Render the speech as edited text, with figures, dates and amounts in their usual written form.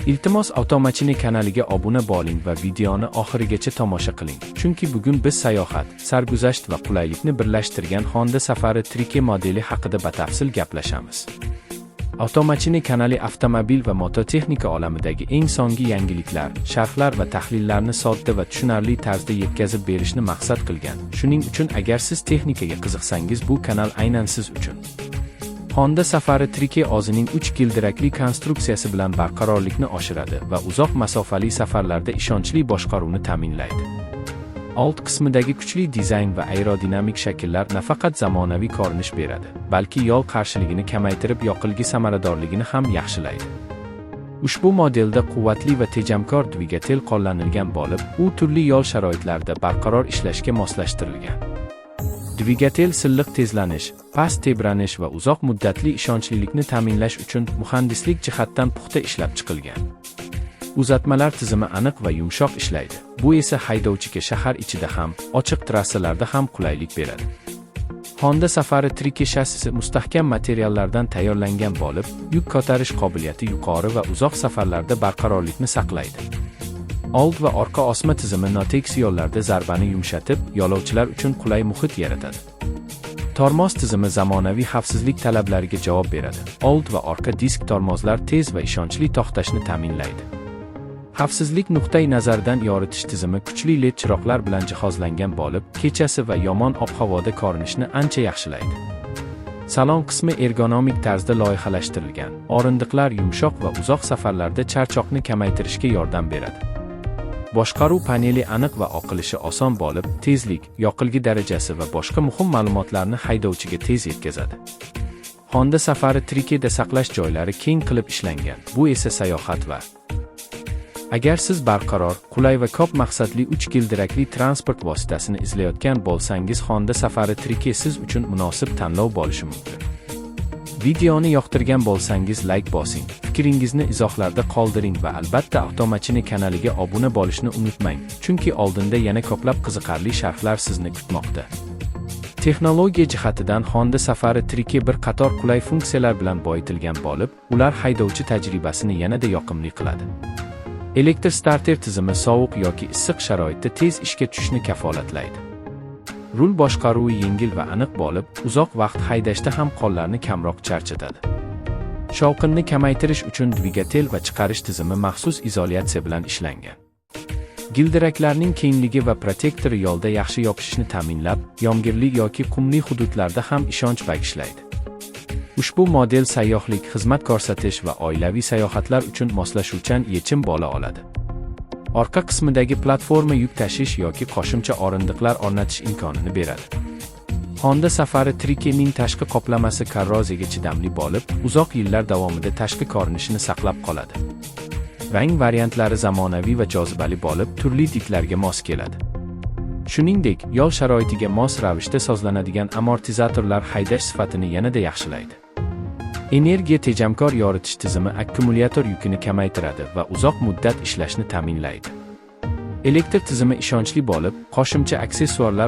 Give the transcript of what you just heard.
Iltimos, Avtomashina kanaliga obuna bo'ling va videoni oxirigacha tomosha qiling. Chunki bugun biz sayohat, sarguzasht va qulaylikni birlashtirgan Honda Safari 3K modeli haqida batafsil gaplashamiz. Avtomashina kanali avtomobil va mototexnika olamidagi eng so'nggi yangiliklar, sharhlar va tahlillarni sodda va tushunarli tarzda yetkazib berishni maqsad qilgan. Shuning uchun agar siz texnikaga qiziqsangiz, bu kanal aynan siz uchun. Honda Safari 3K o'zining 3 g'ildirakli konstruksiyasi bilan barqarorlikni oshiradi va uzoq masofali safarlarda ishonchli boshqaruvni ta'minlaydi. Old qismidagi kuchli dizayn va aerodinamik shakllar nafaqat zamonaviy ko'rinish beradi, balki yo'l qarshiligini kamaytirib, yoqilg'i samaradorligini ham yaxshilaydi. Ushbu modelda quvvatli va tejamkor dvigatel qo'llanilgan bo'lib, u turli yo'l sharoitlarida barqaror ishlashga moslashtirilgan. Dvigatel silliq tezlanish, past tebranish va uzoq muddatli ishonchlilikni ta'minlash uchun muhandislik jihatdan puxta ishlab chiqilgan. Uzatmalar tizimi aniq va yumshoq ishlaydi. Bu esa haydovchiga shahar ichida ham, ochiq trassalarda ham qulaylik beradi. Honda Safari 3K shassisi mustahkam materiallardan tayyorlangan bo'lib, yuk ko'tarish qobiliyati yuqori va uzoq safarlarda barqarorlikni saqlaydi. Old va orqa osma tizimi notekis yo'llarda zarbani yumshatib, yo'lovchilar uchun qulay muhit yaratadi. Tormoz tizimi zamonaviy xavfsizlik talablariga javob beradi. Old va orqa disk tormozlar tez va ishonchli to'xtashni ta'minlaydi. Xavfsizlik nuqtai nazaridan yoritish tizimi kuchli LED chiroqlar bilan jihozlangan bo'lib, kechasi va yomon ob-havoda ko'rinishni ancha yaxshilaydi. Salon qismi ergonomik tarzda loyihalashtirilgan. O'rindiqlar yumshoq va uzoq safarlarda charchoqni kamaytirishga yordam beradi. Boshqaruv paneli aniq va o'qilishi oson bo'lib, tezlik, yoqilg'i darajasi va boshqa muhim ma'lumotlarni haydovchiga tez yetkazadi. Honda Safari 3K da saqlash joylari keng qilib ishlangan. Bu esa sayohat va agar siz barqaror, qulay va ko'p maqsadli 3 g'ildirakli transport vositasini izlayotgan bo'lsangiz, Honda Safari 3K siz uchun munosib tanlov bo'lishi mumkin. Videoni yoqtirgan bo'lsangiz like bosing, fikringizni izohlarda qoldiring va albatta Avtomashina kanaliga obuna bo'lishni unutmang, chunki oldinda yana ko'plab qiziqarli sharhlar sizni kutmoqda. Texnologiya jihatidan Honda Safari 3K bir qator qulay funksiyalar bilan boyitilgan bo'lib, ular haydovchi tajribasini yanada yoqimli qiladi. Elektr starter tizimi sovuq yoki issiq sharoitda tez ishga tushishni kafolatlaydi. Rul boshqaruvi yengil va aniq bo'lib, uzoq vaqt haydashda ham qo'llarni kamroq charchatadi. Shovqinni kamaytirish uchun dvigatel va chiqarish tizimi maxsus izolyatsiya bilan ishlangan. G'ildiraklarning kengligi va protektori yo'lda yaxshi yopishishni ta'minlab, yomg'irli yoki qumli hududlarda ham ishonch bag'ishlaydi. Ushbu model sayyohlik, xizmat ko'rsatish va oilaviy sayohatlar uchun moslashuvchan yechim bo'la oladi. Orqa qismidagi platforma yuk tashish yoki qo'shimcha o'rindiqlar o'rnatish imkonini beradi. Honda Safari 3K ning tashqi qoplamasi korroziyaga chidamli bo'lib, uzoq yillar davomida tashqi ko'rinishini saqlab qoladi. Rang variantlari zamonaviy va jozibali bo'lib, turli diklarga mos keladi. Shuningdek, yo'l sharoitiga mos ravishda sozlanadigan amortizatorlar haydash sifatini yanada yaxshilaydi. Energiya tejamkor yoritish tizimi akkumulyator yukini kamaytiradi va uzoq muddat ishlashni ta'minlaydi. Elektr tizimi ishonchli bo'lib, qo'shimcha aksessuarlar